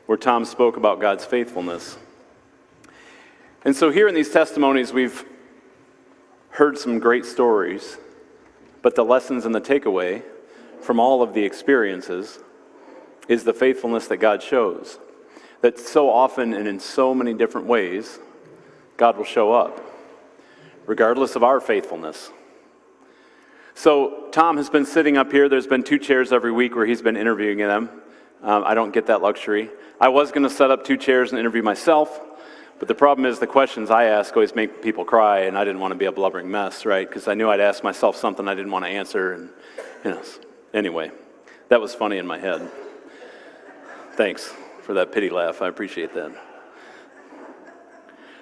where Tom spoke about God's faithfulness. And so here in these testimonies, we've heard some great stories, but the lessons and the takeaway from all of the experiences is the faithfulness that God shows. That so often and in so many different ways, God will show up, regardless of our faithfulness. So Tom has been sitting up here. There's been 2 chairs every week where he's been interviewing them. I don't get that luxury. I was going to set up 2 chairs and interview myself, but the problem is the questions I ask always make people cry, and I didn't want to be a blubbering mess, right? Because I knew I'd ask myself something I didn't want to answer, and anyway, that was funny in my head. Thanks for that pity laugh. I appreciate that.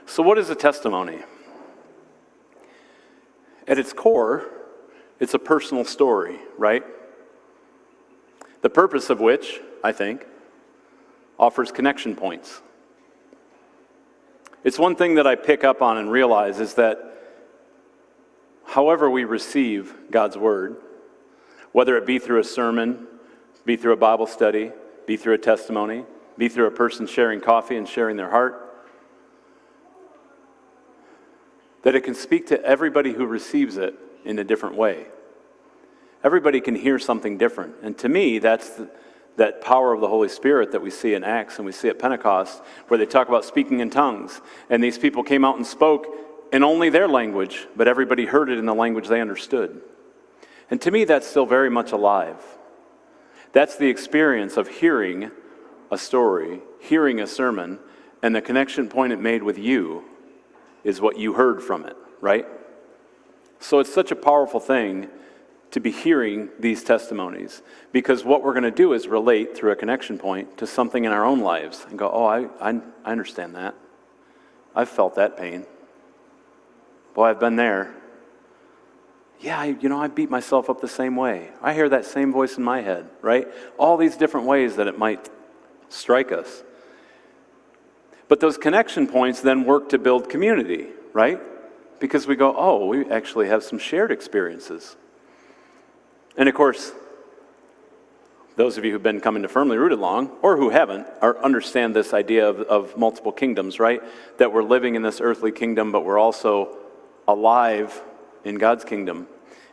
So what is a testimony? At its core, it's a personal story, right? The purpose of which, I think, offers connection points. It's one thing that I pick up on and realize is that however we receive God's word, whether it be through a sermon, be through a Bible study, be through a testimony, be through a person sharing coffee and sharing their heart, that it can speak to everybody who receives it in a different way. Everybody can hear something different. And to me, that's that power of the Holy Spirit that we see in Acts and we see at Pentecost, where they talk about speaking in tongues. And these people came out and spoke in only their language, but everybody heard it in the language they understood. And to me, that's still very much alive. That's the experience of hearing a story, hearing a sermon, and the connection point it made with you is what you heard from it, right? So it's such a powerful thing to be hearing these testimonies, because what we're going to do is relate through a connection point to something in our own lives and go, oh, I understand that. I've felt that pain. Boy, I've been there. Yeah, I beat myself up the same way. I hear that same voice in my head, right? All these different ways that it might strike us. But those connection points then work to build community, right? Because we go, oh, we actually have some shared experiences. And of course, those of you who've been coming to Firmly Rooted long, or who haven't, understand this idea of multiple kingdoms, right? That we're living in this earthly kingdom, but we're also alive in God's kingdom.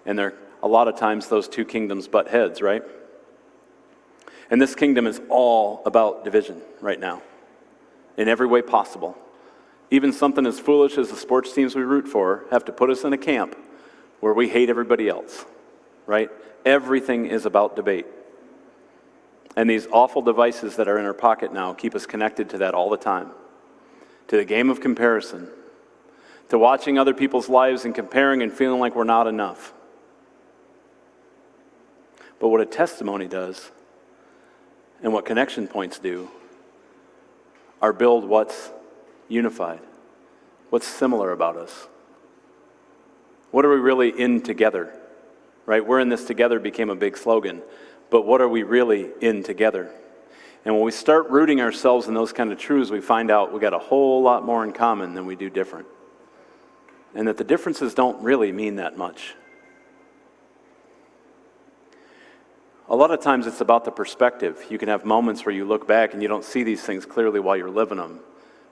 And there, a lot of times those 2 kingdoms butt heads, right? And this kingdom is all about division right now, in every way possible. Even something as foolish as the sports teams we root for have to put us in a camp where we hate everybody else, right? Everything is about debate. And these awful devices that are in our pocket now keep us connected to that all the time, to the game of comparison, to watching other people's lives and comparing and feeling like we're not enough. But what a testimony does, and what connection points do, are build what's unified, what's similar about us. What are we really in together? Right? We're in this together became a big slogan, but what are we really in together? And when we start rooting ourselves in those kind of truths, we find out we got a whole lot more in common than we do different. And that the differences don't really mean that much. A lot of times it's about the perspective. You can have moments where you look back and you don't see these things clearly while you're living them.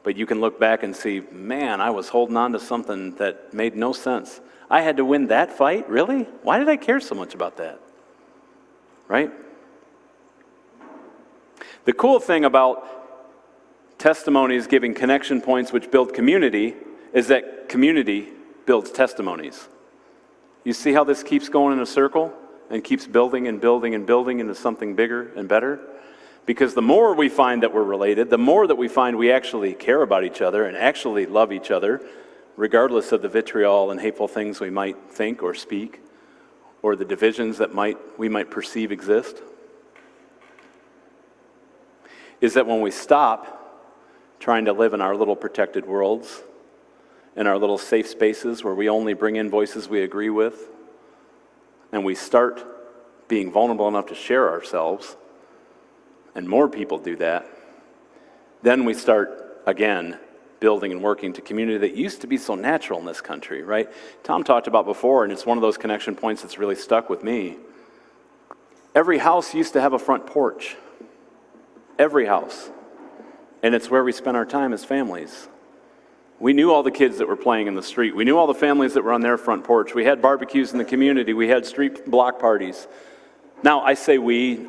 But you can look back and see, man, I was holding on to something that made no sense. I had to win that fight? Really? Why did I care so much about that? Right? The cool thing about testimonies giving connection points which build community is that community builds testimonies. You see how this keeps going in a circle and keeps building and building and building into something bigger and better? Because the more we find that we're related, the more that we find we actually care about each other and actually love each other, regardless of the vitriol and hateful things we might think or speak, or the divisions that we might perceive exist, is that when we stop trying to live in our little protected worlds, in our little safe spaces where we only bring in voices we agree with, and we start being vulnerable enough to share ourselves, and more people do that, then we start, again, building and working to community that used to be so natural in this country, right? Tom talked about before, and it's one of those connection points that's really stuck with me. Every house used to have a front porch. Every house. And it's where we spent our time as families. We knew all the kids that were playing in the street. We knew all the families that were on their front porch. We had barbecues in the community. We had street block parties. Now, I say we,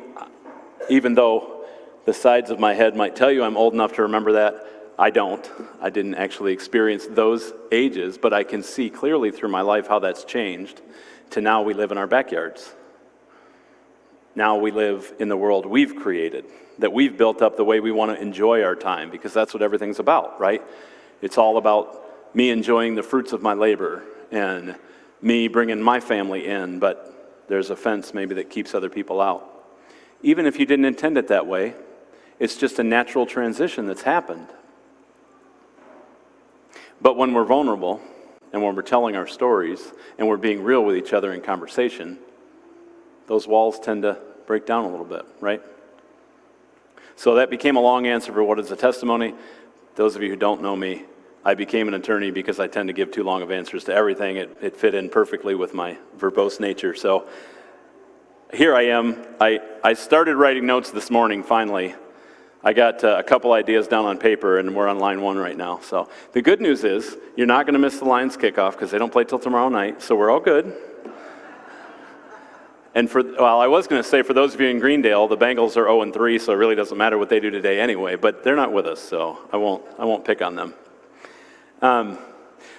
even though the sides of my head might tell you I'm old enough to remember that. I don't. I didn't actually experience those ages, but I can see clearly through my life how that's changed to now we live in our backyards. Now we live in the world we've created, that we've built up the way we want to enjoy our time, because that's what everything's about, right? It's all about me enjoying the fruits of my labor and me bringing my family in, but there's a fence maybe that keeps other people out. Even if you didn't intend it that way, it's just a natural transition that's happened. But when we're vulnerable, and when we're telling our stories, and we're being real with each other in conversation, those walls tend to break down a little bit, right? So that became a long answer for what is a testimony. Those of you who don't know me, I became an attorney because I tend to give too long of answers to everything. It fit in perfectly with my verbose nature. So here I am. I started writing notes this morning, finally. I got a couple ideas down on paper, and we're on line 1 right now. So the good news is you're not going to miss the Lions kickoff because they don't play till tomorrow night, so we're all good. And I was going to say, for those of you in Greendale, the Bengals are 0-3, so it really doesn't matter what they do today anyway, but they're not with us, so I won't pick on them.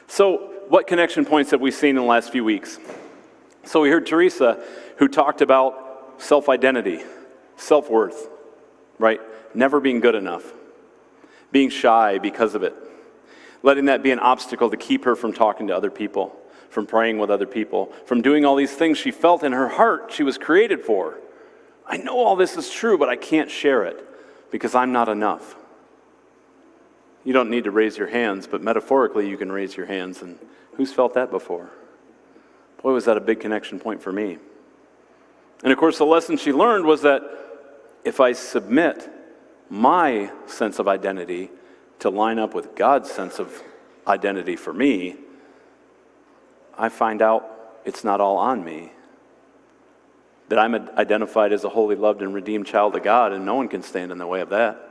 So what connection points have we seen in the last few weeks? So we heard Teresa, who talked about self-identity, self-worth, right? Never being good enough, being shy because of it, letting that be an obstacle to keep her from talking to other people, from praying with other people, from doing all these things she felt in her heart she was created for. I know all this is true, but I can't share it because I'm not enough. You don't need to raise your hands, but metaphorically you can raise your hands. And who's felt that before? Boy, was that a big connection point for me. And of course, the lesson she learned was that if I submit my sense of identity to line up with God's sense of identity for me, I find out it's not all on me. That I'm identified as a holy, loved, and redeemed child of God, and no one can stand in the way of that.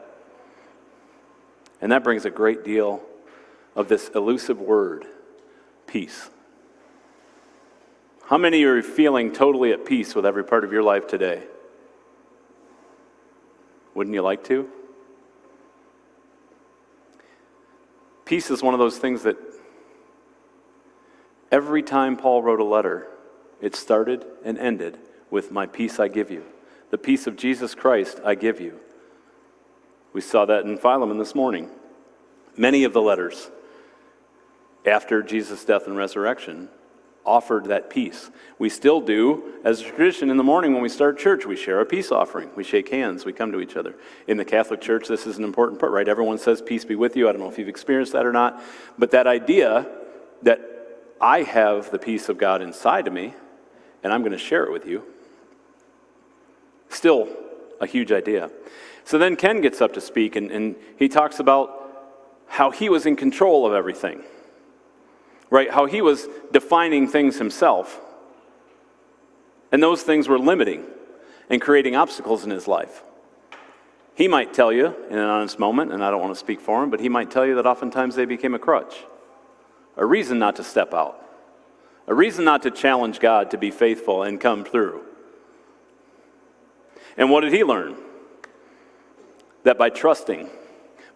And that brings a great deal of this elusive word, peace. How many are feeling totally at peace with every part of your life today? Wouldn't you like to? Peace is one of those things that every time Paul wrote a letter, it started and ended with, my peace I give you. The peace of Jesus Christ I give you. We saw that in Philemon this morning. Many of the letters after Jesus' death and resurrection offered that peace. We still do, as a tradition in the morning when we start church, we share a peace offering. We shake hands, we come to each other. In the Catholic Church, this is an important part, right? Everyone says, peace be with you. I don't know if you've experienced that or not, but that idea that I have the peace of God inside of me, and I'm going to share it with you, still a huge idea. So then Ken gets up to speak, and he talks about how he was in control of everything, right? How he was defining things himself, and those things were limiting and creating obstacles in his life. He might tell you in an honest moment, and I don't want to speak for him, but he might tell you that oftentimes they became a crutch, a reason not to step out, a reason not to challenge God to be faithful and come through. And what did he learn? That by trusting,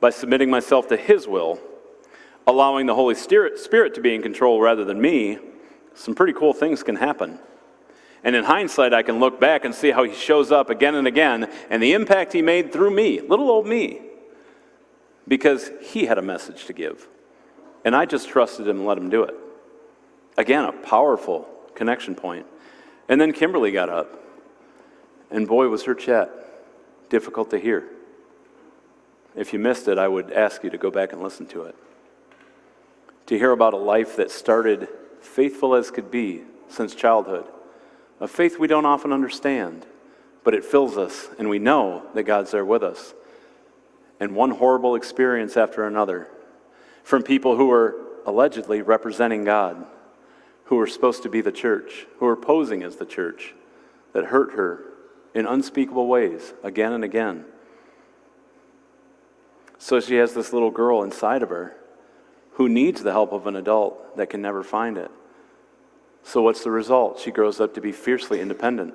by submitting myself to his will, allowing the Holy Spirit to be in control rather than me, some pretty cool things can happen. And in hindsight, I can look back and see how he shows up again and again, and the impact he made through me, little old me, because he had a message to give. And I just trusted him and let him do it. Again, a powerful connection point. And then Kimberly got up, and boy, was her chat difficult to hear. If you missed it, I would ask you to go back and listen to it. To hear about a life that started faithful as could be since childhood. A faith we don't often understand, but it fills us, and we know that God's there with us. And one horrible experience after another, from people who were allegedly representing God, who were supposed to be the church, who were posing as the church, that hurt her in unspeakable ways again and again. So she has this little girl inside of her who needs the help of an adult that can never find it. So what's the result? She grows up to be fiercely independent.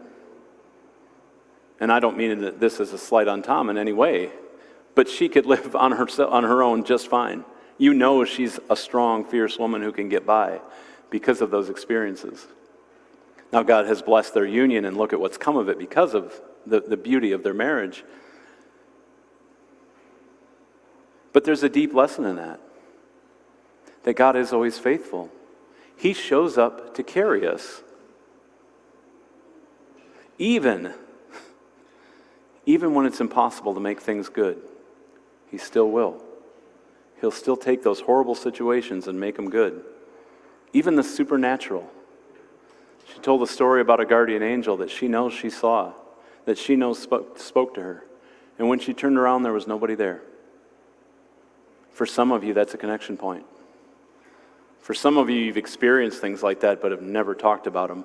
And I don't mean that this is a slight on Tom in any way, but she could live on her own just fine. You know she's a strong, fierce woman who can get by because of those experiences. Now God has blessed their union, and look at what's come of it because of the beauty of their marriage. But there's a deep lesson in that God is always faithful. He shows up to carry us. Even when it's impossible to make things good, He still will. He'll still take those horrible situations and make them good. Even the supernatural. She told a story about a guardian angel that she knows she saw, that she knows spoke to her. And when she turned around, there was nobody there. For some of you, that's a connection point. For some of you, you've experienced things like that but have never talked about them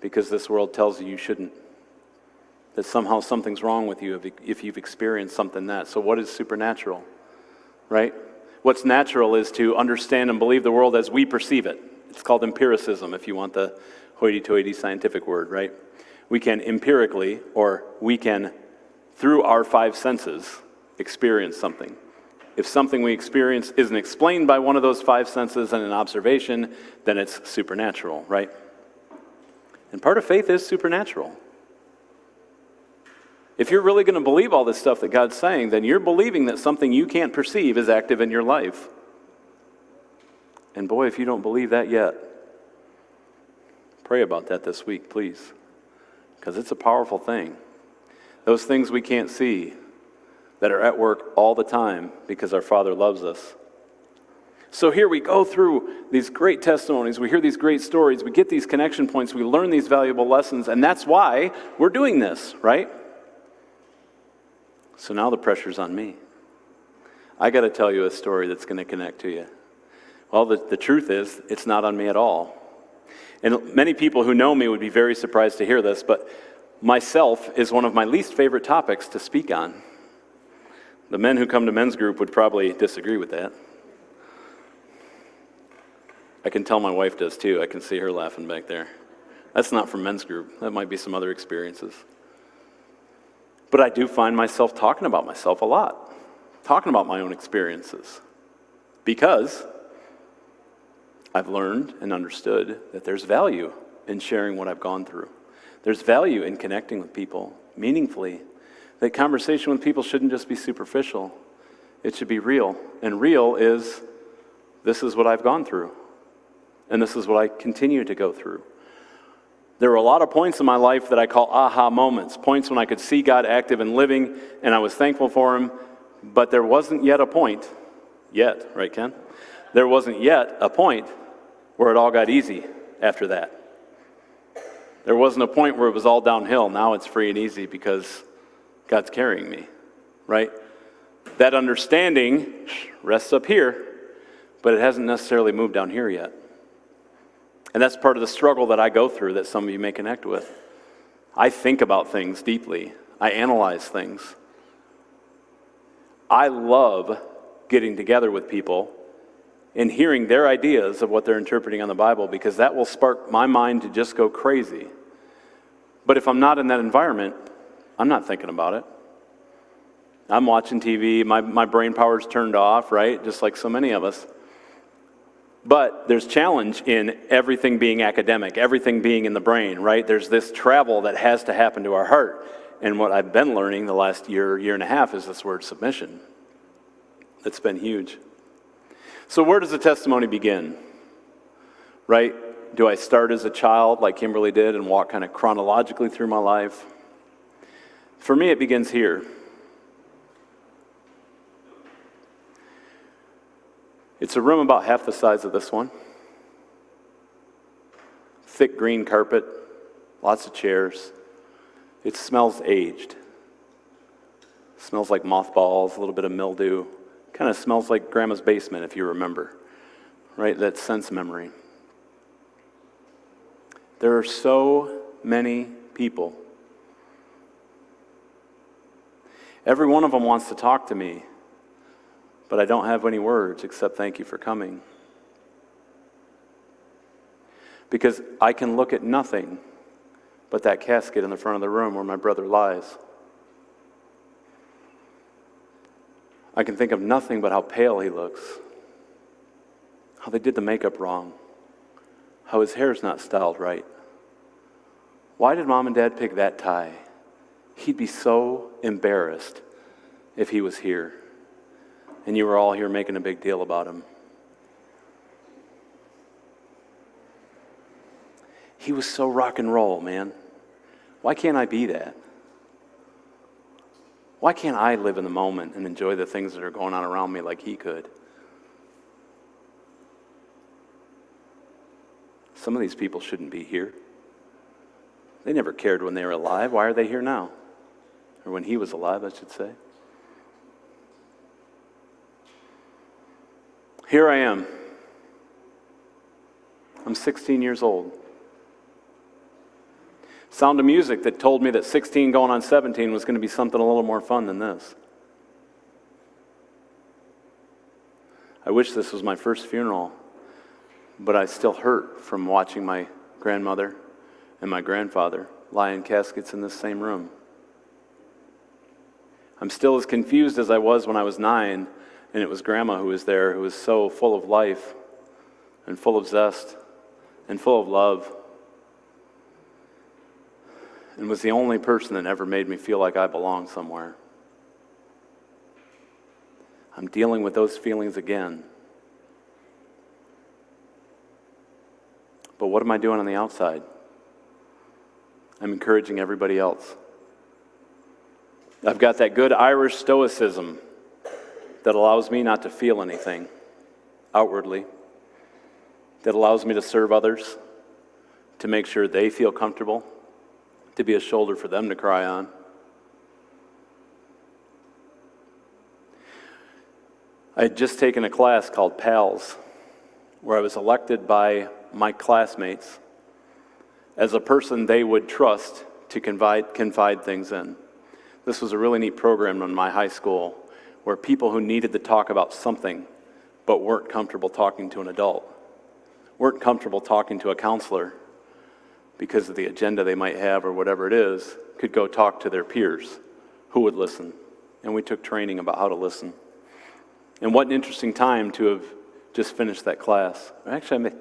because this world tells you you shouldn't. That somehow something's wrong with you if you've experienced something that. So what is supernatural? Right? What's natural is to understand and believe the world as we perceive it. It's called empiricism, if you want the hoity-toity scientific word, right? We can empirically, or we can, through our five senses, experience something. If something we experience isn't explained by one of those five senses and an observation, then it's supernatural, right? And part of faith is supernatural. If you're really going to believe all this stuff that God's saying, then you're believing that something you can't perceive is active in your life. And boy, if you don't believe that yet, pray about that this week, please. Because it's a powerful thing. Those things we can't see that are at work all the time because our Father loves us. So here we go through these great testimonies, we hear these great stories, we get these connection points, we learn these valuable lessons, and that's why we're doing this, right? So now the pressure's on me. I got to tell you a story that's going to connect to you. Well, the truth is, it's not on me at all. And many people who know me would be very surprised to hear this, but myself is one of my least favorite topics to speak on. The men who come to men's group would probably disagree with that. I can tell my wife does too. I can see her laughing back there. That's not from men's group. That might be some other experiences. But I do find myself talking about myself a lot, talking about my own experiences, because I've learned and understood that there's value in sharing what I've gone through. There's value in connecting with people meaningfully. That conversation with people shouldn't just be superficial. It should be real. And real is, this is what I've gone through. And this is what I continue to go through. There were a lot of points in my life that I call aha moments, points when I could see God active and living, and I was thankful for Him, but there wasn't yet a point, right, Ken? There wasn't yet a point where it all got easy after that. There wasn't a point where it was all downhill. Now it's free and easy because God's carrying me, right? That understanding rests up here, but it hasn't necessarily moved down here yet. And that's part of the struggle that I go through that some of you may connect with. I think about things deeply. I analyze things. I love getting together with people and hearing their ideas of what they're interpreting on the Bible, because that will spark my mind to just go crazy. But if I'm not in that environment, I'm not thinking about it. I'm watching TV, my brain power's turned off, right? Just like so many of us. But there's challenge in everything being academic, everything being in the brain, right? There's this travel that has to happen to our heart. And what I've been learning the last year and a half is this word submission. That's been huge. So where does the testimony begin? Right? Do I start as a child like Kimberly did and walk kind of chronologically through my life? For me, it begins here. It's a room about half the size of this one. Thick green carpet, lots of chairs. It smells aged. It smells like mothballs, a little bit of mildew. Kind of smells like Grandma's basement, if you remember. Right? That sense memory. There are so many people. Every one of them wants to talk to me but I don't have any words except thank you for coming. Because I can look at nothing but that casket in the front of the room where my brother lies. I can think of nothing but how pale he looks, how they did the makeup wrong, how his hair's not styled right. Why did Mom and Dad pick that tie? He'd be so embarrassed if he was here, and you were all here making a big deal about him. He was so rock and roll, man. Why can't I be that? Why can't I live in the moment and enjoy the things that are going on around me like he could? Some of these people shouldn't be here. They never cared when they were alive. Why are they here now? Or when he was alive, I should say. Here I am. I'm 16 years old. Sound of Music that told me that 16 going on 17 was going to be something a little more fun than this. I wish this was my first funeral, but I still hurt from watching my grandmother and my grandfather lie in caskets in this same room. I'm still as confused as I was when I was 9, and it was Grandma who was there, who was so full of life and full of zest and full of love, and was the only person that ever made me feel like I belonged somewhere. I'm dealing with those feelings again. But what am I doing on the outside? I'm encouraging everybody else. I've got that good Irish stoicism that allows me not to feel anything outwardly, that allows me to serve others, to make sure they feel comfortable, to be a shoulder for them to cry on. I had just taken a class called PALS, where I was elected by my classmates as a person they would trust to confide things in. This was a really neat program in my high school where people who needed to talk about something but weren't comfortable talking to an adult, weren't comfortable talking to a counselor because of the agenda they might have or whatever it is, could go talk to their peers who would listen. And we took training about how to listen. And what an interesting time to have just finished that class. Actually,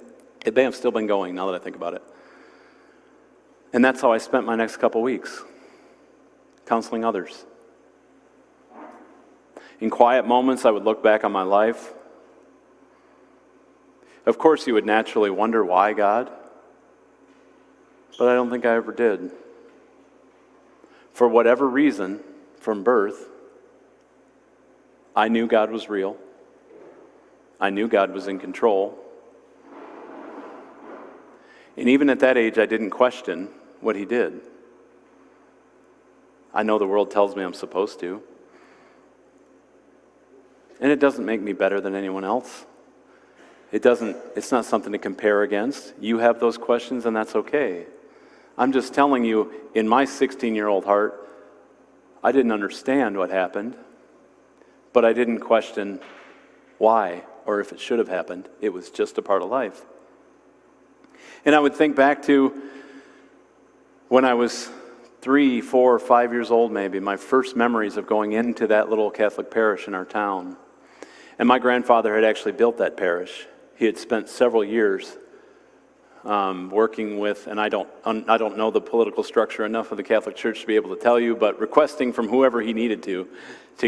it may have still been going now that I think about it. And that's how I spent my next couple weeks, counseling others. In quiet moments, I would look back on my life. Of course, you would naturally wonder why God, but I don't think I ever did. For whatever reason, from birth, I knew God was real. I knew God was in control. And even at that age, I didn't question what he did. I know the world tells me I'm supposed to. And it doesn't make me better than anyone else. It's not something to compare against. You have those questions, and that's okay. I'm just telling you, in my 16-year-old heart, I didn't understand what happened, but I didn't question why or if it should have happened. It was just a part of life. And I would think back to when I was 3, 4, 5 years old maybe, my first memories of going into that little Catholic parish in our town. And my grandfather had actually built that parish. He had spent several years working with, and I don't know the political structure enough of the Catholic Church to be able to tell you, but requesting from whoever he needed to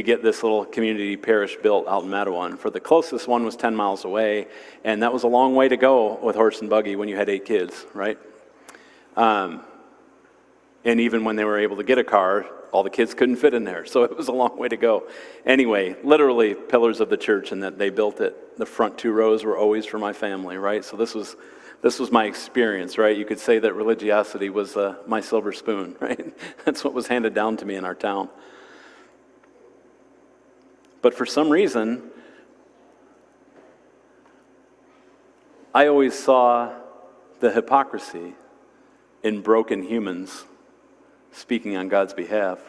get this little community parish built out in Matawan. For the closest one was 10 miles away, and that was a long way to go with horse and buggy when you had 8 kids, right? And even when they were able to get a car, all the kids couldn't fit in there, so it was a long way to go. Anyway, literally pillars of the church, and that they built it. The front 2 rows were always for my family, right? So this was my experience, right? You could say that religiosity was my silver spoon, right? That's what was handed down to me in our town. But for some reason, I always saw the hypocrisy in broken humans speaking on God's behalf.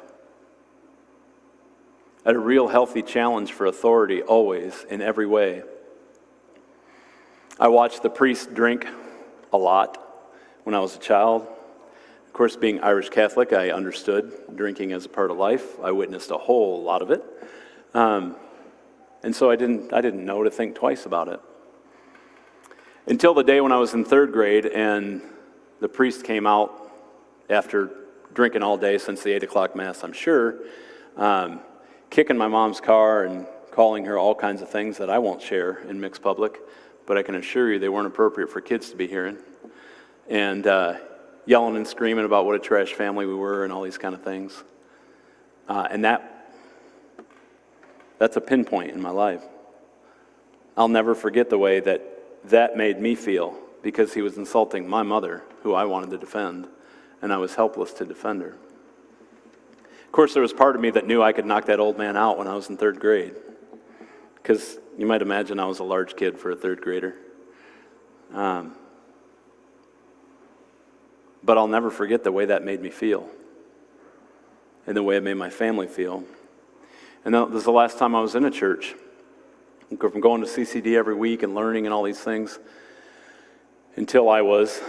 at a real healthy challenge for authority always, in every way. I watched the priest drink a lot when I was a child. Of course, being Irish Catholic, I understood drinking as a part of life. I witnessed a whole lot of it. And so I didn't know to think twice about it. Until the day when I was in third grade and the priest came out after drinking all day since the 8 o'clock Mass, I'm sure, kicking my mom's car and calling her all kinds of things that I won't share in mixed public, but I can assure you they weren't appropriate for kids to be hearing. And yelling and screaming about what a trash family we were and all these kind of things. And that's a pinpoint in my life. I'll never forget the way that made me feel, because he was insulting my mother, who I wanted to defend, and I was helpless to defend her. Of course, there was part of me that knew I could knock that old man out when I was in third grade, because you might imagine I was a large kid for a third grader. But I'll never forget the way that made me feel, and the way it made my family feel. And that was the last time I was in a church. From going to CCD every week and learning and all these things until I was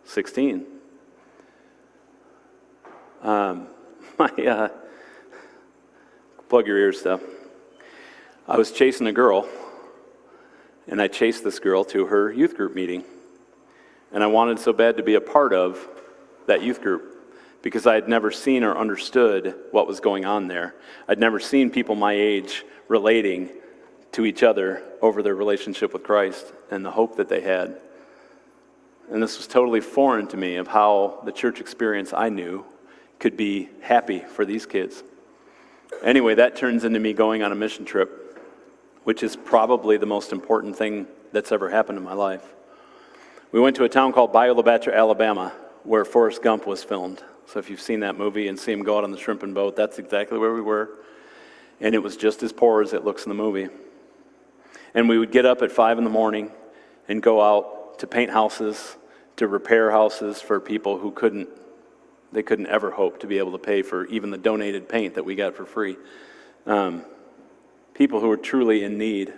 16. Plug your ears stuff. I was chasing a girl, and I chased this girl to her youth group meeting. And I wanted so bad to be a part of that youth group because I had never seen or understood what was going on there. I'd never seen people my age relating to each other over their relationship with Christ and the hope that they had. And this was totally foreign to me of how the church experience I knew could be happy for these kids. Anyway, that turns into me going on a mission trip, which is probably the most important thing that's ever happened in my life. We went to a town called Bayou La Batre, Alabama, where Forrest Gump was filmed. So if you've seen that movie and see him go out on the shrimping boat, that's exactly where we were. And it was just as poor as it looks in the movie. And we would get up at 5 in the morning and go out to paint houses, to repair houses for people who couldn't ever hope to be able to pay for even the donated paint that we got for free. People who were truly in need.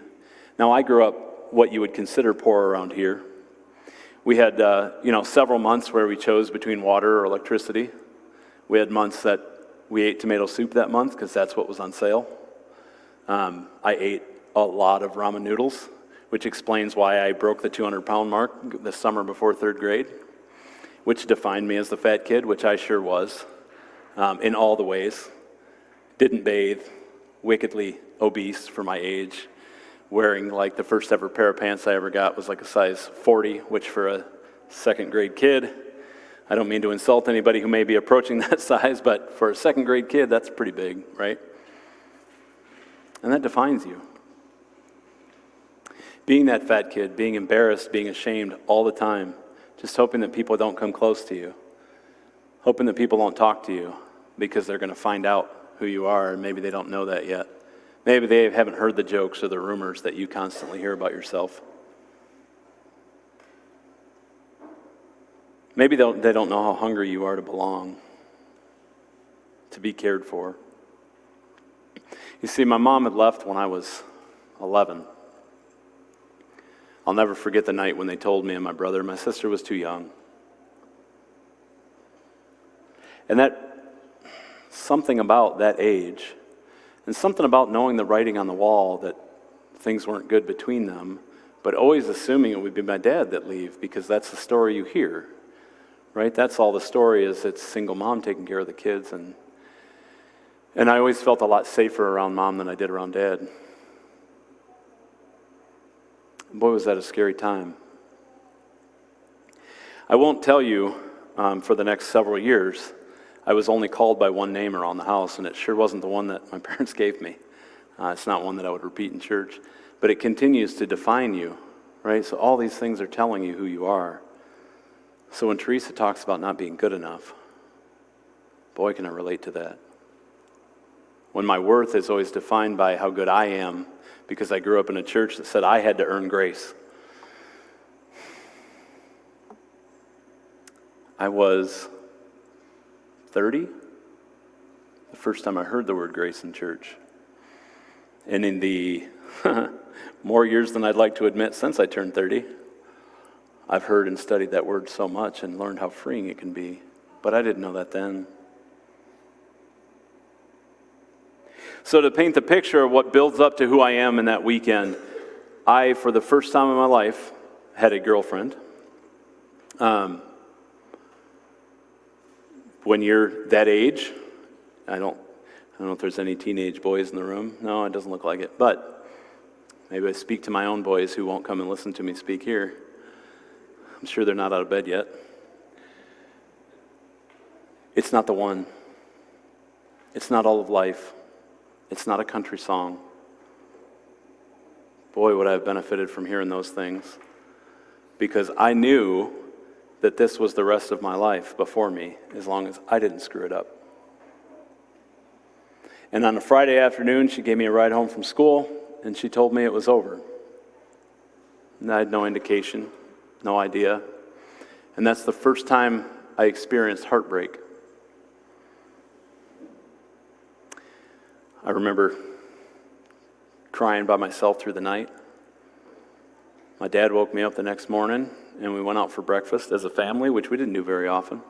Now, I grew up what you would consider poor around here. We had, several months where we chose between water or electricity. We had months that we ate tomato soup that month because that's what was on sale. I ate a lot of ramen noodles, which explains why I broke the 200-pound mark the summer before third grade, which defined me as the fat kid, which I sure was, in all the ways. Didn't bathe, wickedly obese for my age, wearing like the first ever pair of pants I ever got was like a size 40, which for a second grade kid, I don't mean to insult anybody who may be approaching that size, but for a second grade kid, that's pretty big, right? And that defines you. Being that fat kid, being embarrassed, being ashamed all the time, just hoping that people don't come close to you, hoping that people don't talk to you because they're going to find out who you are, and maybe they don't know that yet. Maybe they haven't heard the jokes or the rumors that you constantly hear about yourself. Maybe they don't know how hungry you are to belong, to be cared for. You see, my mom had left when I was 11. I'll never forget the night when they told me and my brother. My sister was too young. And that, something about that age, and something about knowing the writing on the wall that things weren't good between them, but always assuming it would be my dad that leave because that's the story you hear, right? That's all the story is. It's single mom taking care of the kids. And I always felt a lot safer around mom than I did around dad. Boy, was that a scary time. I won't tell you for the next several years, I was only called by one name around the house, and it sure wasn't the one that my parents gave me. It's not one that I would repeat in church, but it continues to define you, right? So all these things are telling you who you are. So when Teresa talks about not being good enough, boy, can I relate to that. When my worth is always defined by how good I am, because I grew up in a church that said I had to earn grace. I was 30 the first time I heard the word grace in church. And in the more years than I'd like to admit since I turned 30, I've heard and studied that word so much and learned how freeing it can be. But I didn't know that then. So to paint the picture of what builds up to who I am in that weekend, I, for the first time in my life, had a girlfriend. When you're that age, I don't know if there's any teenage boys in the room. No, it doesn't look like it. But maybe I speak to my own boys who won't come and listen to me speak here. I'm sure they're not out of bed yet. It's not the one. It's not all of life. It's not a country song. Boy, would I have benefited from hearing those things. Because I knew that this was the rest of my life before me, as long as I didn't screw it up. And on a Friday afternoon, she gave me a ride home from school, and she told me it was over. And I had no indication, no idea. And that's the first time I experienced heartbreak. I remember crying by myself through the night. My dad woke me up the next morning, and we went out for breakfast as a family, which we didn't do very often.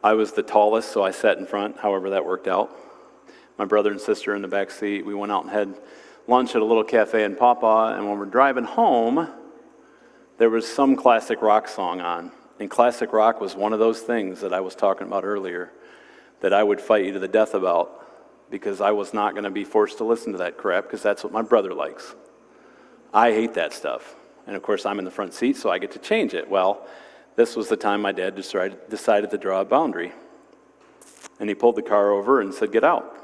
I was the tallest, so I sat in front, however that worked out. My brother and sister in the back seat. We went out and had lunch at a little cafe in Pawpaw, and when we're driving home, there was some classic rock song on. And classic rock was one of those things that I was talking about earlier that I would fight you to the death about, because I was not going to be forced to listen to that crap, because that's what my brother likes. I hate that stuff. And of course, I'm in the front seat, so I get to change it. Well, this was the time my dad decided to draw a boundary. And he pulled the car over and said, "Get out."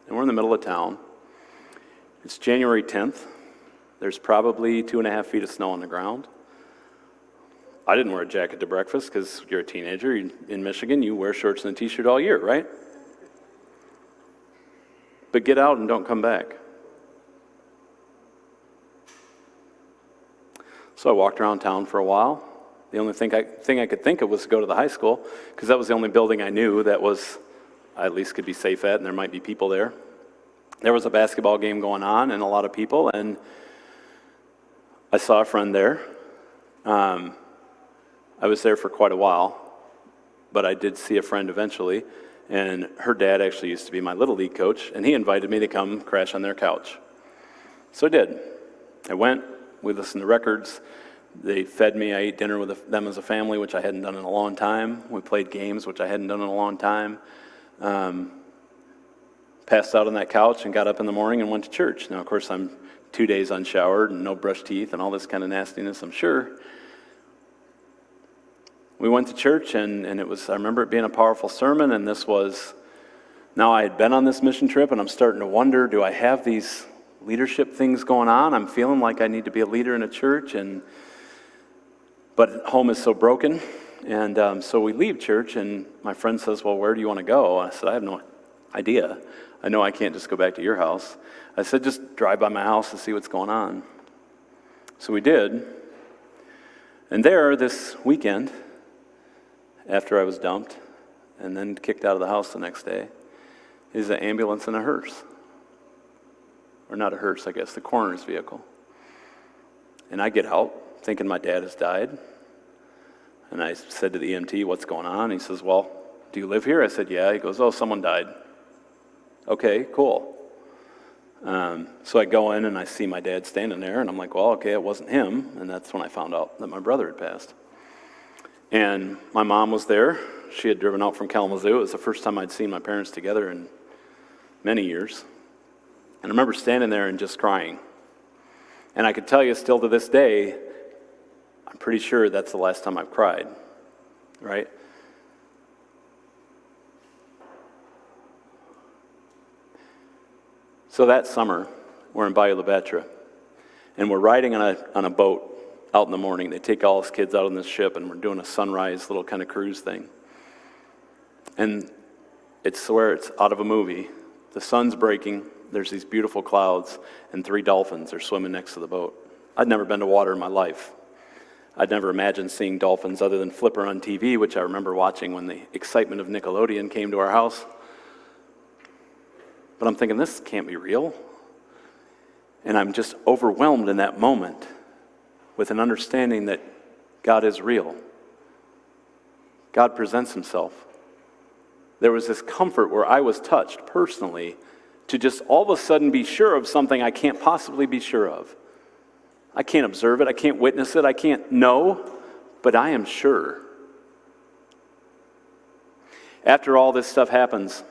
And we're in the middle of town. It's January 10th. There's probably 2.5 feet of snow on the ground. I didn't wear a jacket to breakfast because you're a teenager. In Michigan, you wear shorts and a t-shirt all year, right? But get out and don't come back. So I walked around town for a while. The only thing I could think of was to go to the high school, because that was the only building I knew that I at least could be safe at, and there might be people there. There was a basketball game going on and a lot of people, and I saw a friend there. I was there for quite a while, but I did see a friend eventually, and her dad actually used to be my Little League coach, and he invited me to come crash on their couch. So I did. I went, we listened to records, they fed me, I ate dinner with them as a family, which I hadn't done in a long time. We played games, which I hadn't done in a long time. Passed out on that couch and got up in the morning and went to church. Now, of course, I'm 2 days unshowered and no brushed teeth and all this kind of nastiness, I'm sure. We went to church, and I remember it being a powerful sermon, and now I had been on this mission trip, and I'm starting to wonder, do I have these leadership things going on? I'm feeling like I need to be a leader in a church, but home is so broken. And so we leave church, and my friend says, "Well, where do you want to go?" I said, "I have no idea. I know I can't just go back to your house." I said, "Just drive by my house and see what's going on." So we did. And there, this weekend, after I was dumped and then kicked out of the house the next day, is an ambulance and a hearse. Or not a hearse, I guess, the coroner's vehicle. And I get out thinking my dad has died. And I said to the EMT, "What's going on?" He says, "Well, do you live here?" I said, "Yeah." He goes, "Oh, someone died." Okay, cool. So I go in and I see my dad standing there, and I'm like, well, okay, it wasn't him. And that's when I found out that my brother had passed. And my mom was there. She had driven out from Kalamazoo. It was the first time I'd seen my parents together in many years. And I remember standing there and just crying. And I could tell you still to this day, I'm pretty sure that's the last time I've cried, right? So that summer, we're in Bayou La Batre, and we're riding on a boat out in the morning. They take all us kids out on this ship, and we're doing a sunrise little kind of cruise thing. And it's where it's out of a movie. The sun's breaking, there's these beautiful clouds, and 3 dolphins are swimming next to the boat. I'd never been to water in my life. I'd never imagined seeing dolphins other than Flipper on TV, which I remember watching when the excitement of Nickelodeon came to our house. But I'm thinking, this can't be real. And I'm just overwhelmed in that moment with an understanding that God is real. God presents himself. There was this comfort where I was touched personally to just all of a sudden be sure of something I can't possibly be sure of. I can't observe it, I can't witness it, I can't know, but I am sure. After all this stuff happens,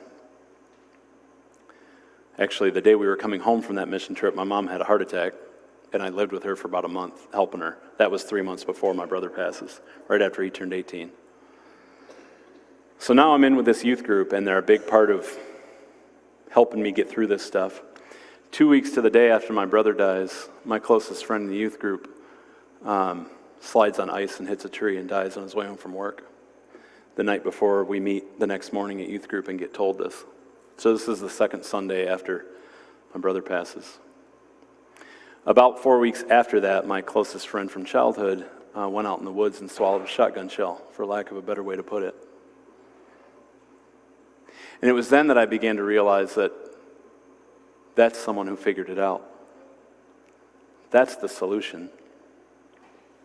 actually the day we were coming home from that mission trip, my mom had a heart attack, and I lived with her for about a month, helping her. That was 3 months before my brother passes, right after he turned 18. So now I'm in with this youth group, and they're a big part of helping me get through this stuff. 2 weeks to the day after my brother dies, my closest friend in the youth group slides on ice and hits a tree and dies on his way home from work. The night before we meet the next morning at youth group and get told this. So this is the second Sunday after my brother passes. About 4 weeks after that, my closest friend from childhood went out in the woods and swallowed a shotgun shell, for lack of a better way to put it. And it was then that I began to realize that that's someone who figured it out. That's the solution.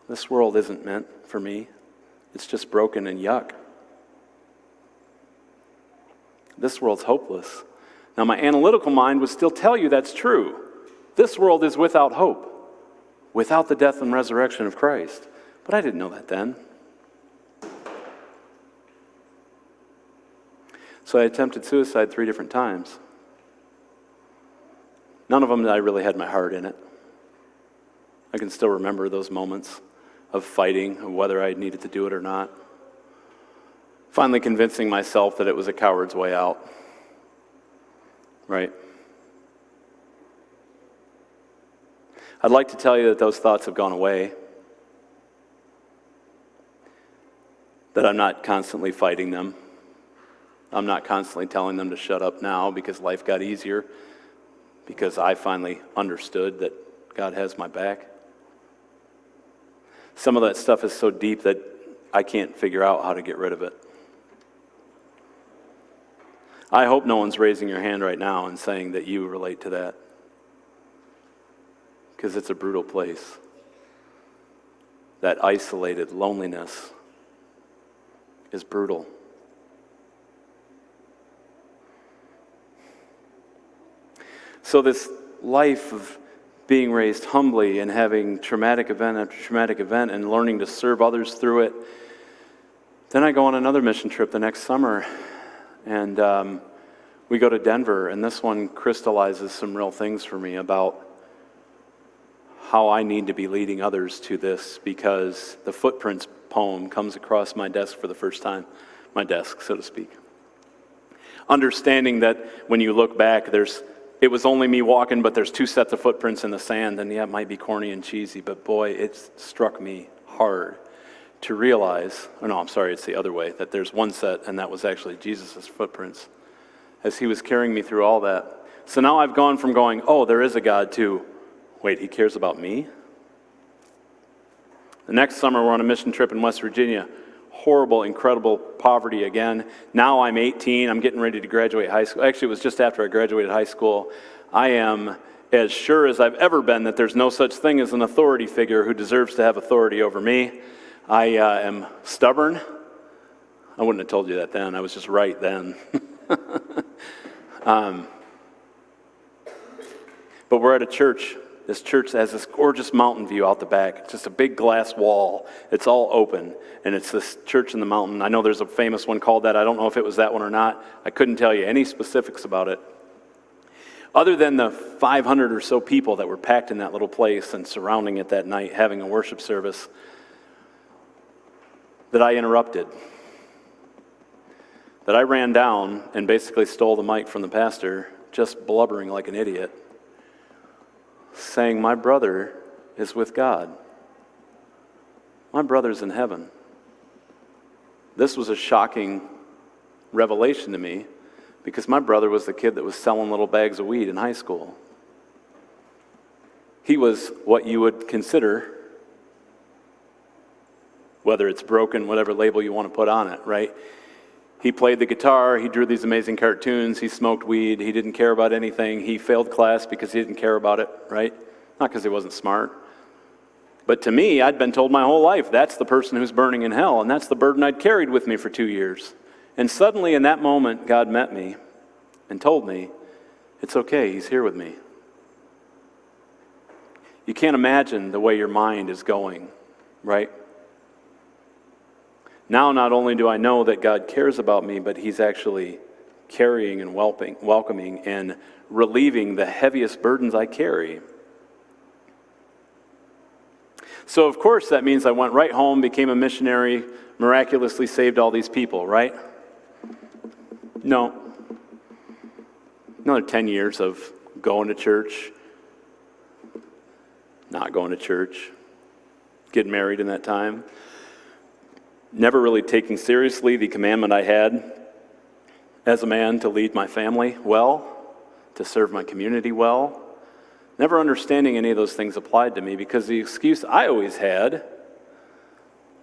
This world isn't meant for me. It's just broken and yuck. This world's hopeless. Now, my analytical mind would still tell you that's true. This world is without hope, without the death and resurrection of Christ. But I didn't know that then. So I attempted suicide 3 different times. None of them that I really had my heart in it. I can still remember those moments of fighting, of whether I needed to do it or not. Finally convincing myself that it was a coward's way out. Right? I'd like to tell you that those thoughts have gone away. That I'm not constantly fighting them. I'm not constantly telling them to shut up now because life got easier. Because I finally understood that God has my back. Some of that stuff is so deep that I can't figure out how to get rid of it. I hope no one's raising your hand right now and saying that you relate to that. Because it's a brutal place. That isolated loneliness is brutal. So this life of being raised humbly and having traumatic event after traumatic event and learning to serve others through it. Then I go on another mission trip the next summer, and we go to Denver, and this one crystallizes some real things for me about how I need to be leading others to this, because the Footprints poem comes across my desk for the first time, my desk, so to speak. Understanding that when you look back, it was only me walking, but there's 2 sets of footprints in the sand, and yeah, it might be corny and cheesy, but boy, it struck me hard to realize, it's the other way, that there's 1 set, and that was actually Jesus' footprints, as he was carrying me through all that. So now I've gone from going, oh, there is a God, to, wait, he cares about me? The next summer, we're on a mission trip in West Virginia. Horrible, incredible poverty again. Now I'm 18. I'm getting ready to graduate high school. Actually, it was just after I graduated high school. I am as sure as I've ever been that there's no such thing as an authority figure who deserves to have authority over me. I am stubborn. I wouldn't have told you that then. I was just right then. But we're at a church. This church has this gorgeous mountain view out the back. It's just a big glass wall. It's all open, and it's this church in the mountain. I know there's a famous one called that. I don't know if it was that one or not. I couldn't tell you any specifics about it. Other than the 500 or so people that were packed in that little place and surrounding it that night, having a worship service, that I interrupted. That I ran down and basically stole the mic from the pastor, just blubbering like an idiot, saying, my brother is with God. My brother's in heaven. This was a shocking revelation to me, because my brother was the kid that was selling little bags of weed in high school. He was what you would consider whether it's broken, whatever label you want to put on it, right? He played the guitar, he drew these amazing cartoons, he smoked weed, he didn't care about anything, he failed class because he didn't care about it, right? Not because he wasn't smart. But to me, I'd been told my whole life, that's the person who's burning in hell, and that's the burden I'd carried with me for 2 years. And suddenly in that moment, God met me and told me, it's okay, he's here with me. You can't imagine the way your mind is going, right? Now not only do I know that God cares about me, but he's actually carrying and welcoming and relieving the heaviest burdens I carry. So of course that means I went right home, became a missionary, miraculously saved all these people, right? No. Another 10 years of going to church, not going to church, getting married in that time, never really taking seriously the commandment I had as a man to lead my family well, to serve my community well. Never understanding any of those things applied to me because the excuse I always had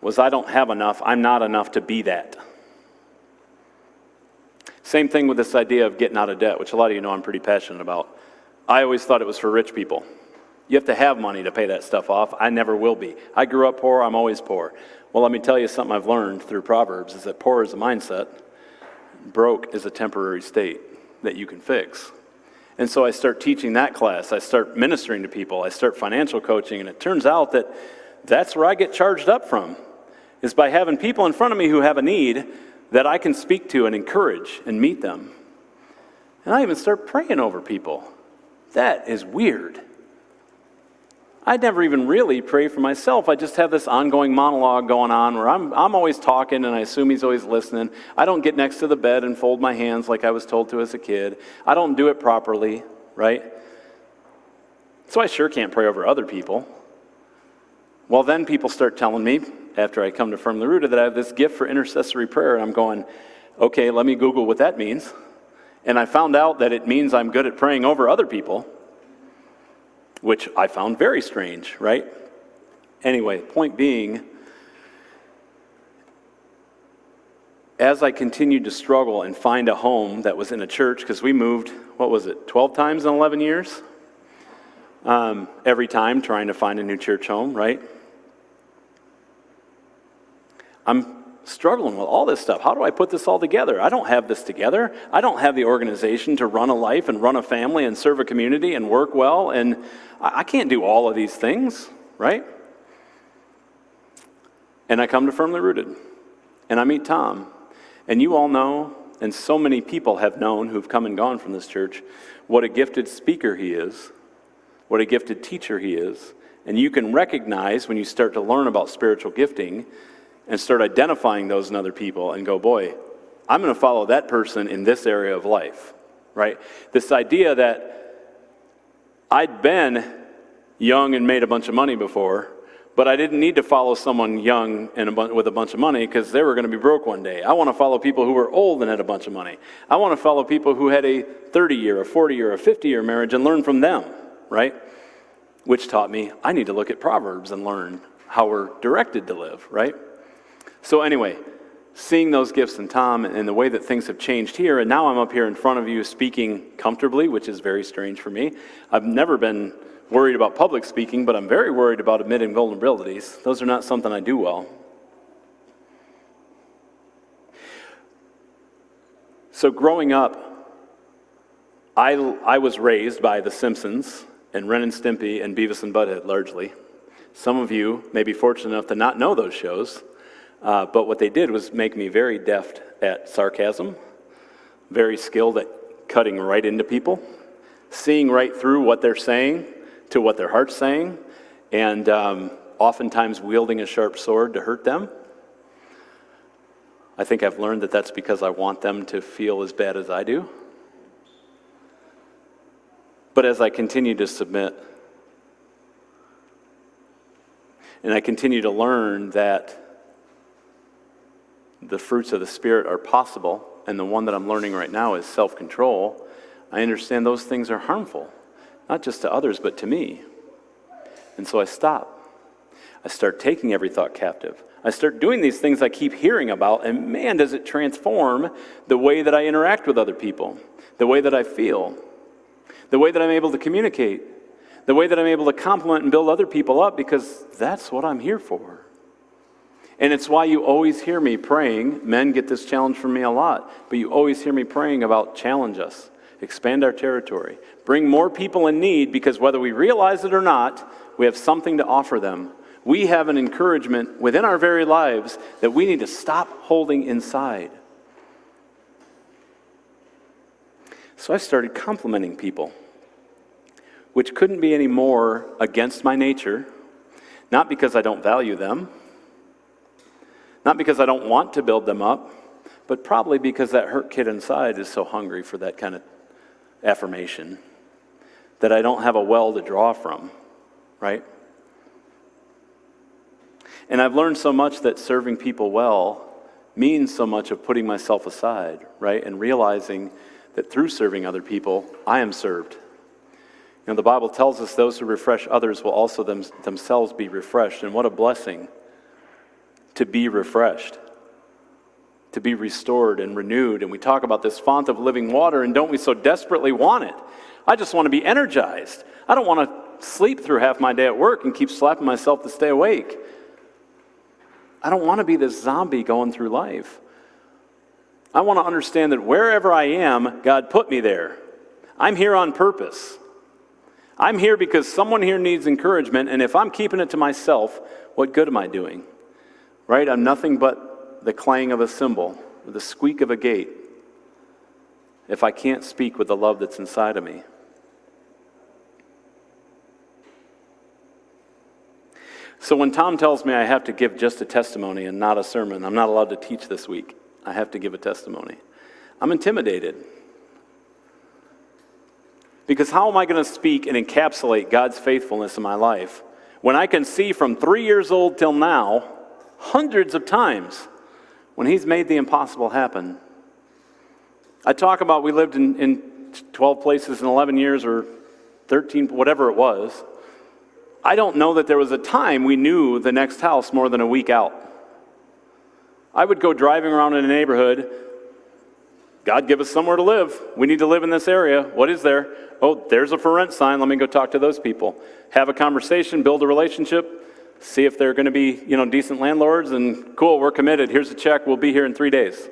was I don't have enough, I'm not enough to be that. Same thing with this idea of getting out of debt, which a lot of you know I'm pretty passionate about. I always thought it was for rich people. You have to have money to pay that stuff off. I never will be. I grew up poor, I'm always poor. Well, let me tell you something I've learned through Proverbs is that poor is a mindset, broke is a temporary state that you can fix. And so I start teaching that class, I start ministering to people, I start financial coaching, and it turns out that that's where I get charged up from, is by having people in front of me who have a need that I can speak to and encourage and meet them. And I even start praying over people. That is weird. I never even really pray for myself. I just have this ongoing monologue going on where I'm always talking and I assume he's always listening. I don't get next to the bed and fold my hands like I was told to as a kid. I don't do it properly, right? So I sure can't pray over other people. Well, then people start telling me, after I come to Firmly Rooted, that I have this gift for intercessory prayer, and I'm going, okay, let me Google what that means. And I found out that it means I'm good at praying over other people, which I found very strange, right? Anyway, point being, as I continued to struggle and find a home that was in a church, because we moved, 12 times in 11 years? Every time trying to find a new church home, right? I'm struggling with all this stuff. How do I put this all together? I don't have this together. I don't have the organization to run a life and run a family and serve a community and work well, and I can't do all of these things, right? And I come to Firmly Rooted, and I meet Tom, and you all know, and so many people have known who've come and gone from this church, what a gifted speaker he is, what a gifted teacher he is, and you can recognize when you start to learn about spiritual gifting and start identifying those in other people and go, boy, I'm going to follow that person in this area of life, right? This idea that I'd been young and made a bunch of money before, but I didn't need to follow someone young and with a bunch of money because they were going to be broke one day. I want to follow people who were old and had a bunch of money. I want to follow people who had a 30-year, a 40-year, a 50-year marriage and learn from them, right? Which taught me I need to look at Proverbs and learn how we're directed to live, right? So anyway, seeing those gifts in Tom and the way that things have changed here, and now I'm up here in front of you speaking comfortably, which is very strange for me. I've never been worried about public speaking, but I'm very worried about admitting vulnerabilities. Those are not something I do well. So growing up, I was raised by The Simpsons and Ren and Stimpy and Beavis and Butthead largely. Some of you may be fortunate enough to not know those shows. But what they did was make me very deft at sarcasm, very skilled at cutting right into people, seeing right through what they're saying to what their heart's saying, and oftentimes wielding a sharp sword to hurt them. I think I've learned that that's because I want them to feel as bad as I do. But as I continue to submit, and I continue to learn that the fruits of the Spirit are possible, and the one that I'm learning right now is self-control, I understand those things are harmful, not just to others, but to me. And so I stop. I start taking every thought captive. I start doing these things I keep hearing about, and man, does it transform the way that I interact with other people, the way that I feel, the way that I'm able to communicate, the way that I'm able to compliment and build other people up, because that's what I'm here for. And it's why you always hear me praying. Men get this challenge from me a lot, but you always hear me praying about challenge us, expand our territory, bring more people in need, because whether we realize it or not, we have something to offer them. We have an encouragement within our very lives that we need to stop holding inside. So I started complimenting people, which couldn't be any more against my nature, not because I don't value them, not because I don't want to build them up, but probably because that hurt kid inside is so hungry for that kind of affirmation that I don't have a well to draw from, right? And I've learned so much that serving people well means so much of putting myself aside, right? And realizing that through serving other people, I am served. You know, the Bible tells us those who refresh others will also themselves be refreshed. And what a blessing to be refreshed, to be restored and renewed. And we talk about this font of living water, and don't we so desperately want it? I just want to be energized. I don't want to sleep through half my day at work and keep slapping myself to stay awake. I don't want to be this zombie going through life. I want to understand that wherever I am, God put me there. I'm here on purpose. I'm here because someone here needs encouragement, and if I'm keeping it to myself, what good am I doing? Right? I'm nothing but the clang of a cymbal, or the squeak of a gate, if I can't speak with the love that's inside of me. So when Tom tells me I have to give just a testimony and not a sermon, I'm not allowed to teach this week. I have to give a testimony. I'm intimidated. Because how am I going to speak and encapsulate God's faithfulness in my life when I can see from 3 years old till now, hundreds of times, when He's made the impossible happen? I talk about we lived in 12 places in 11 years or 13, whatever it was. I don't know that there was a time we knew the next house more than a week out. I would go driving around in a neighborhood. God, give us somewhere to live. We need to live in this area. What is there? Oh, there's a for rent sign. Let me go talk to those people. Have a conversation, build a relationship, see if they're going to be, decent landlords, and cool, we're committed. Here's a check. We'll be here in 3 days.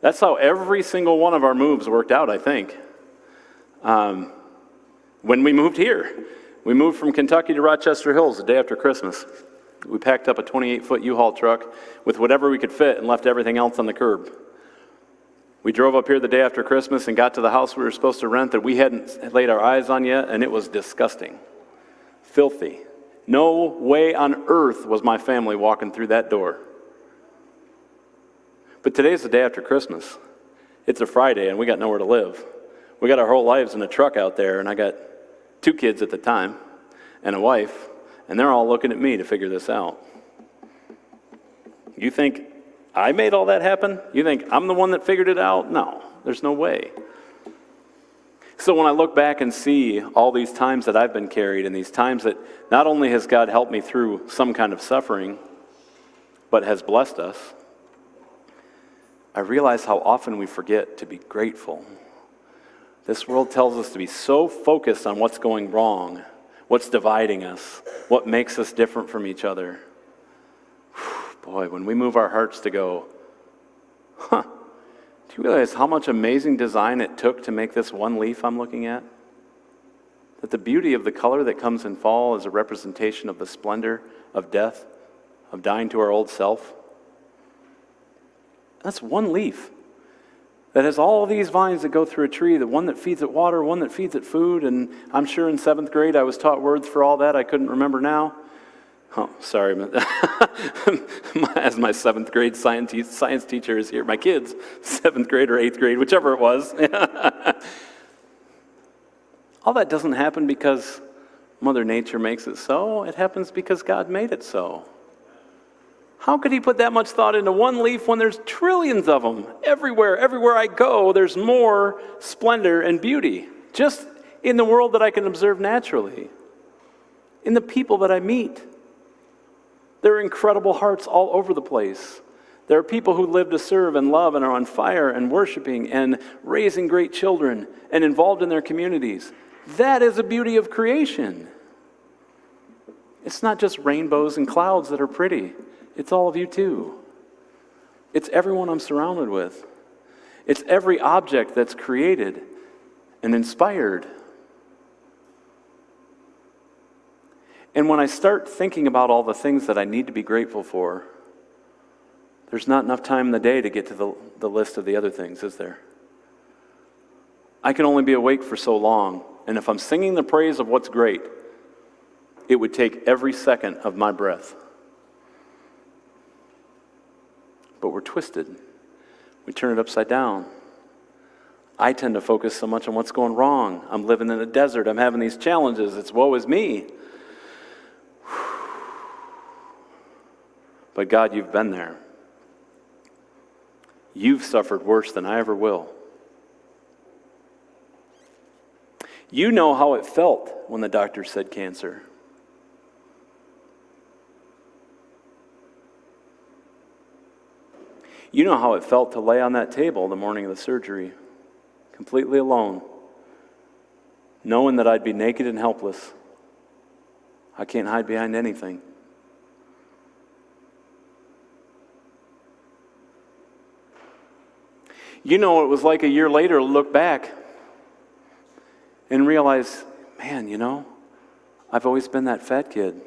That's how every single one of our moves worked out, I think. When we moved here, we moved from Kentucky to Rochester Hills the day after Christmas. We packed up a 28-foot U-Haul truck with whatever we could fit and left everything else on the curb. We drove up here the day after Christmas and got to the house we were supposed to rent that we hadn't laid our eyes on yet, and it was disgusting. Filthy. No way on earth was my family walking through that door. But today's the day after Christmas. It's a Friday, and we got nowhere to live. We got our whole lives in a truck out there, and I got 2 kids at the time and a wife, and they're all looking at me to figure this out. You think I made all that happen? You think I'm the one that figured it out? No, there's no way. So when I look back and see all these times that I've been carried, and these times that not only has God helped me through some kind of suffering, but has blessed us, I realize how often we forget to be grateful. This world tells us to be so focused on what's going wrong, what's dividing us, what makes us different from each other. Boy, when we move our hearts to go, do you realize how much amazing design it took to make this one leaf I'm looking at? That the beauty of the color that comes in fall is a representation of the splendor of death, of dying to our old self. That's one leaf that has all these vines that go through a tree, the one that feeds it water, one that feeds it food, and I'm sure in 7th grade I was taught words for all that I couldn't remember now. Oh, sorry. As my 7th grade science teacher is here, my kids, 7th grade or 8th grade, whichever it was. All that doesn't happen because Mother Nature makes it so. It happens because God made it so. How could He put that much thought into one leaf when there's trillions of them? Everywhere I go, there's more splendor and beauty. Just in the world that I can observe naturally. In the people that I meet. There are incredible hearts all over the place. There are people who live to serve and love and are on fire and worshiping and raising great children and involved in their communities. That is the beauty of creation. It's not just rainbows and clouds that are pretty. It's all of you too. It's everyone I'm surrounded with. It's every object that's created and inspired. And when I start thinking about all the things that I need to be grateful for, there's not enough time in the day to get to the list of the other things, is there? I can only be awake for so long, and if I'm singing the praise of what's great, it would take every second of my breath. But we're twisted. We turn it upside down. I tend to focus so much on what's going wrong. I'm living in a desert. I'm having these challenges. It's woe is me. But God, you've been there. You've suffered worse than I ever will. You know how it felt when the doctor said cancer. You know how it felt to lay on that table the morning of the surgery, completely alone, knowing that I'd be naked and helpless. I can't hide behind anything. You know, it was like a year later to look back and realize, man, you know, I've always been that fat kid.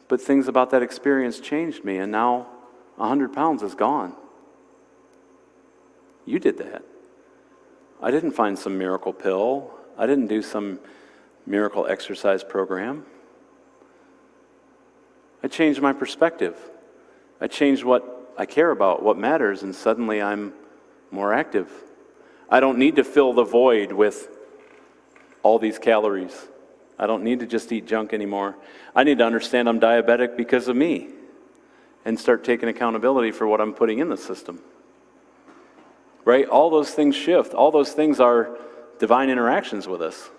But things about that experience changed me, and now 100 pounds is gone. You did that. I didn't find some miracle pill. I didn't do some miracle exercise program. I changed my perspective. I changed what I care about, what matters, and suddenly I'm more active. I don't need to fill the void with all these calories. I don't need to just eat junk anymore. I need to understand I'm diabetic because of me and start taking accountability for what I'm putting in the system. Right? All those things shift. All those things are divine interactions with us.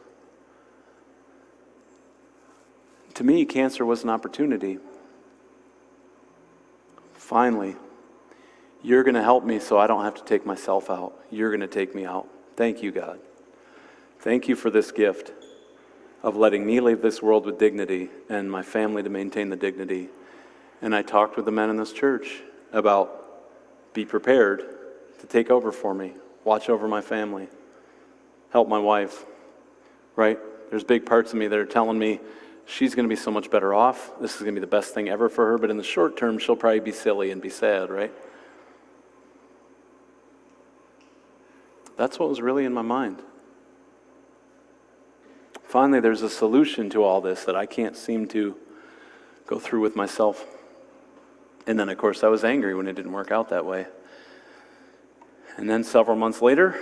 To me, cancer was an opportunity. Finally, you're going to help me so I don't have to take myself out. You're going to take me out. Thank you, God. Thank you for this gift of letting me leave this world with dignity and my family to maintain the dignity. And I talked with the men in this church about be prepared to take over for me, watch over my family, help my wife, right? There's big parts of me that are telling me she's going to be so much better off. This is going to be the best thing ever for her, but in the short term, she'll probably be silly and be sad, right? That's what was really in my mind. Finally, there's a solution to all this that I can't seem to go through with myself. And then, of course, I was angry when it didn't work out that way. And then several months later,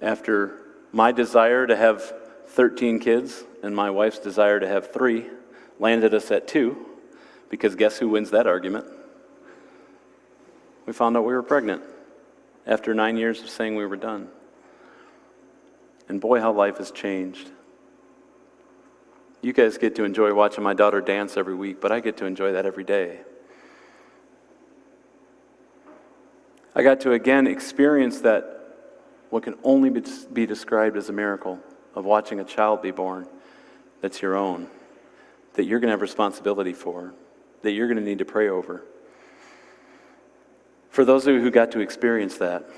after my desire to have 13 kids and my wife's desire to have 3 landed us at 2, because guess who wins that argument? We found out we were pregnant after 9 years of saying we were done. And boy, how life has changed. You guys get to enjoy watching my daughter dance every week, but I get to enjoy that every day. I got to again experience that what can only be described as a miracle of watching a child be born that's your own, that you're going to have responsibility for, that you're going to need to pray over. For those of you who got to experience that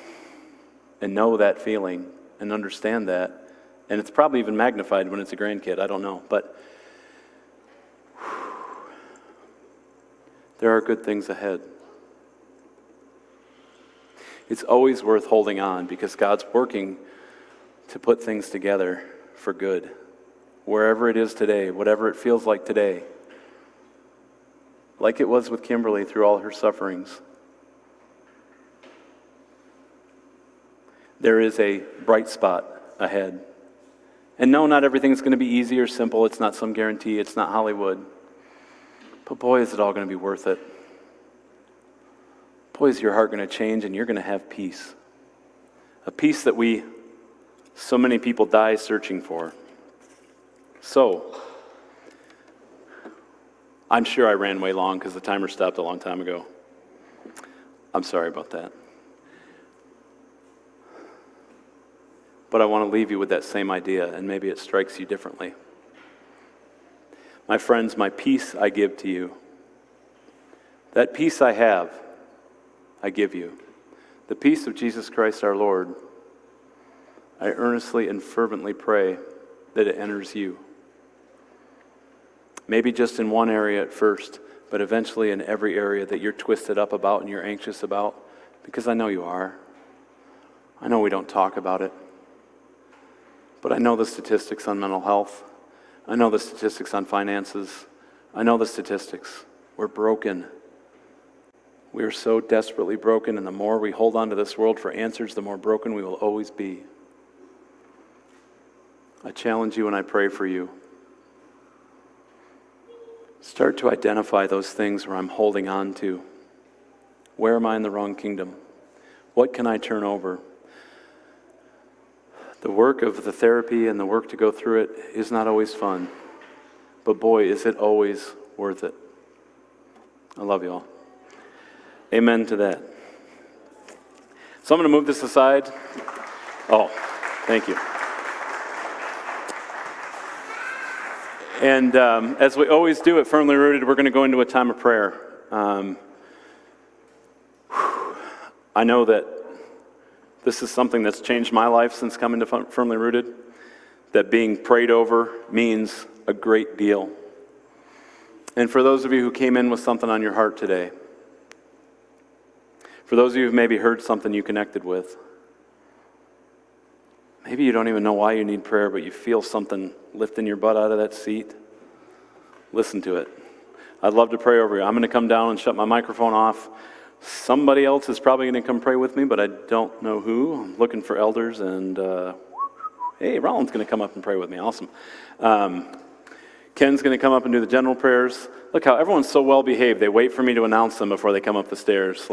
and know that feeling and understand that, and it's probably even magnified when it's a grandkid, I don't know, but there are good things ahead. It's always worth holding on because God's working to put things together for good. Wherever it is today, whatever it feels like today, like it was with Kimberly through all her sufferings, there is a bright spot ahead. And no, not everything's going to be easy or simple. It's not some guarantee. It's not Hollywood. But boy, is it all going to be worth it. Boy, is your heart going to change and you're going to have peace. A peace that so many people die searching for. So, I'm sure I ran way long because the timer stopped a long time ago. I'm sorry about that. But I want to leave you with that same idea, and maybe it strikes you differently. My friends, my peace I give to you. That peace I have, I give you. The peace of Jesus Christ our Lord. I earnestly and fervently pray that it enters you. Maybe just in one area at first, but eventually in every area that you're twisted up about and you're anxious about, because I know you are. I know we don't talk about it, but I know the statistics on mental health. I know the statistics on finances. I know the statistics. We're broken. We are so desperately broken, and the more we hold on to this world for answers, the more broken we will always be. I challenge you and I pray for you. Start to identify those things where I'm holding on to. Where am I in the wrong kingdom? What can I turn over? The work of the therapy and the work to go through it is not always fun, but boy, is it always worth it. I love you all. Amen to that. So I'm going to move this aside. Oh, thank you. And as we always do at Firmly Rooted, we're going to go into a time of prayer. I know that this is something that's changed my life since coming to Firmly Rooted, that being prayed over means a great deal. And for those of you who came in with something on your heart today, for those of you who've maybe heard something you connected with, maybe you don't even know why you need prayer, but you feel something lifting your butt out of that seat. Listen to it. I'd love to pray over you. I'm going to come down and shut my microphone off. Somebody else is probably going to come pray with me, but I don't know who. I'm looking for elders, and hey, Roland's going to come up and pray with me. Awesome. Ken's going to come up and do the general prayers. Look how everyone's so well behaved. They wait for me to announce them before they come up the stairs.